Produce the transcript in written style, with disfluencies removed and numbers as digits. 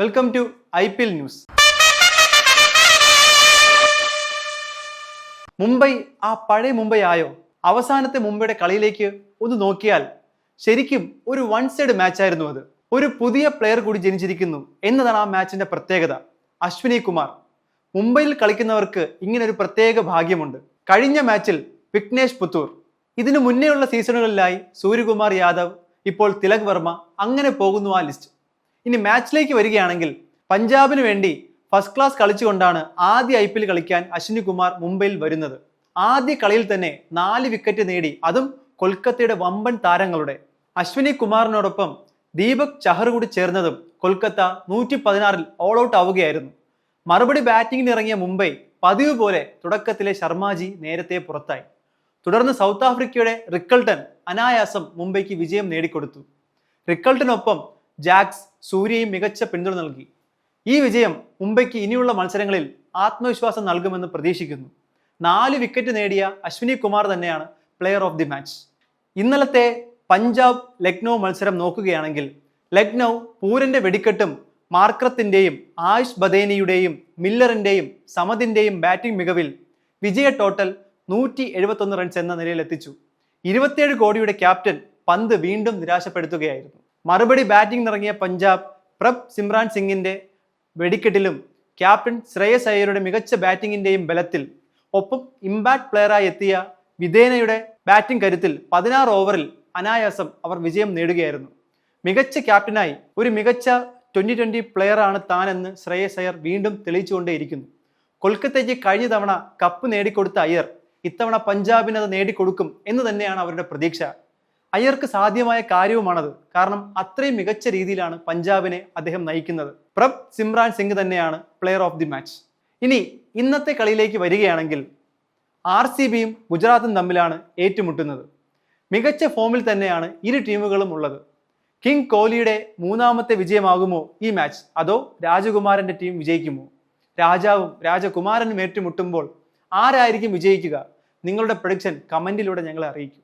Welcome to IPL news. Mumbai ആ പഴയ മുംബൈ ആയോ? അവസാനത്തെ മുംബൈയുടെ കളിയിലേക്ക് ഒന്ന് നോക്കിയാൽ ശരിക്കും ഒരു വൺ സൈഡ് മാച്ച് ആയിരുന്നു അത്. ഒരു പുതിയ പ്ലെയർ കൂടി ജനിച്ചിരിക്കുന്നു എന്നതാണ് ആ മാച്ചിന്റെ പ്രത്യേകത. അശ്വിനി കുമാർ. മുംബൈയിൽ കളിക്കുന്നവർക്ക് ഇങ്ങനെ ഒരു പ്രത്യേക ഭാഗ്യമുണ്ട്. കഴിഞ്ഞ മാച്ചിൽ വിഘ്നേഷ് പുത്തൂർ, ഇതിനു മുന്നേയുള്ള സീസണുകളിലായി സൂര്യകുമാർ യാദവ്, ഇപ്പോൾ തിലക് വർമ്മ, അങ്ങനെ പോകുന്നു ആ ലിസ്റ്റ്. ഇനി മാച്ചിലേക്ക് വരികയാണെങ്കിൽ പഞ്ചാബിന് വേണ്ടി ഫസ്റ്റ് ക്ലാസ് കളിച്ചുകൊണ്ടാണ് ആദ്യ IPL കളിക്കാൻ അശ്വിനി കുമാർ മുംബൈയിൽ വരുന്നത്. ആദ്യ കളിയിൽ തന്നെ 4 വിക്കറ്റ് നേടി, അതും കൊൽക്കത്തയുടെ വമ്പൻ താരങ്ങളുടെ. അശ്വിനി കുമാറിനോടൊപ്പം ദീപക് ചഹർ കൂടി ചേർന്നതും കൊൽക്കത്ത 116-ൽ ഓൾ ഔട്ട് ആവുകയായിരുന്നു. മറുപടി ബാറ്റിംഗിന് ഇറങ്ങിയ മുംബൈ പതിവ് പോലെ തുടക്കത്തിലെ ശർമാജി നേരത്തെ പുറത്തായി. തുടർന്ന് സൗത്ത് ആഫ്രിക്കയുടെ റിക്കൾട്ടൺ അനായാസം മുംബൈക്ക് വിജയം നേടിക്കൊടുത്തു. റിക്കൾട്ടനൊപ്പം ജാക്സ്, സൂര്യയും മികച്ച പിന്തുണ നൽകി. ഈ വിജയം മുംബൈക്ക് ഇനിയുള്ള മത്സരങ്ങളിൽ ആത്മവിശ്വാസം നൽകുമെന്ന് പ്രതീക്ഷിക്കുന്നു. 4 വിക്കറ്റ് നേടിയ അശ്വിനി കുമാർ തന്നെയാണ് പ്ലെയർ ഓഫ് ദി മാച്ച്. ഇന്നലത്തെ പഞ്ചാബ് ലക്നൗ മത്സരം നോക്കുകയാണെങ്കിൽ ലക്നൗ പൂരന്റെ വെടിക്കെട്ടും മാർക്രത്തിന്റെയും ആയുഷ് ബദേനിയുടെയും മില്ലറിന്റെയും സമദിന്റെയും ബാറ്റിംഗ് മികവിൽ വിജയ ടോട്ടൽ 171 റൺസ് എന്ന നിലയിലെത്തിച്ചു. 27 കോടിയുടെ ക്യാപ്റ്റൻ പന്ത് വീണ്ടും നിരാശപ്പെടുത്തുകയായിരുന്നു. മറുപടി ബാറ്റിംഗ് ഇറങ്ങിയ പഞ്ചാബ് പ്രഭ് സിമ്രാൻ സിംഗിന്റെ വെടിക്കെട്ടിലും ക്യാപ്റ്റൻ ശ്രേയസ് അയ്യരുടെ മികച്ച ബാറ്റിംഗിന്റെയും ബലത്തിൽ, ഒപ്പം ഇമ്പാക്ട് പ്ലെയറായി എത്തിയ വിദേനയുടെ ബാറ്റിംഗ് കരുത്തിൽ 16 ഓവറിൽ അനായാസം അവർ വിജയം നേടുകയായിരുന്നു. മികച്ച ക്യാപ്റ്റനായി ഒരു മികച്ച 2020 പ്ലെയറാണ് താനെന്ന് ശ്രേയസ് അയ്യർ വീണ്ടും തെളിയിച്ചുകൊണ്ടേയിരിക്കുന്നു. കൊൽക്കത്തയ്ക്ക് കഴിഞ്ഞ തവണ കപ്പ് നേടിക്കൊടുത്ത അയ്യർ ഇത്തവണ പഞ്ചാബിന് അത് നേടിക്കൊടുക്കും എന്ന് തന്നെയാണ് അവരുടെ പ്രതീക്ഷ. അയ്യർക്ക് സാധ്യമായ കാര്യവുമാണത്. കാരണം അത്രയും മികച്ച രീതിയിലാണ് പഞ്ചാബിനെ അദ്ദേഹം നയിക്കുന്നത്. പ്രഭ് സിമ്രാൻ സിംഗ് തന്നെയാണ് പ്ലെയർ ഓഫ് ദി മാച്ച്. ഇനി ഇന്നത്തെ കളിയിലേക്ക് വരികയാണെങ്കിൽ RCBയും ഗുജറാത്തും തമ്മിലാണ് ഏറ്റുമുട്ടുന്നത്. മികച്ച ഫോമിൽ തന്നെയാണ് ഇരു ടീമുകളും ഉള്ളത്. കിങ് കോഹ്ലിയുടെ 3ാമത്തെ വിജയമാകുമോ ഈ മാച്ച്, അതോ രാജകുമാരന്റെ ടീം വിജയിക്കുമോ? രാജാവും രാജകുമാരനും ഏറ്റുമുട്ടുമ്പോൾ ആരായിരിക്കും വിജയിക്കുക? നിങ്ങളുടെ പ്രഡിക്ഷൻ കമന്റിലൂടെ ഞങ്ങളെ അറിയിക്കും.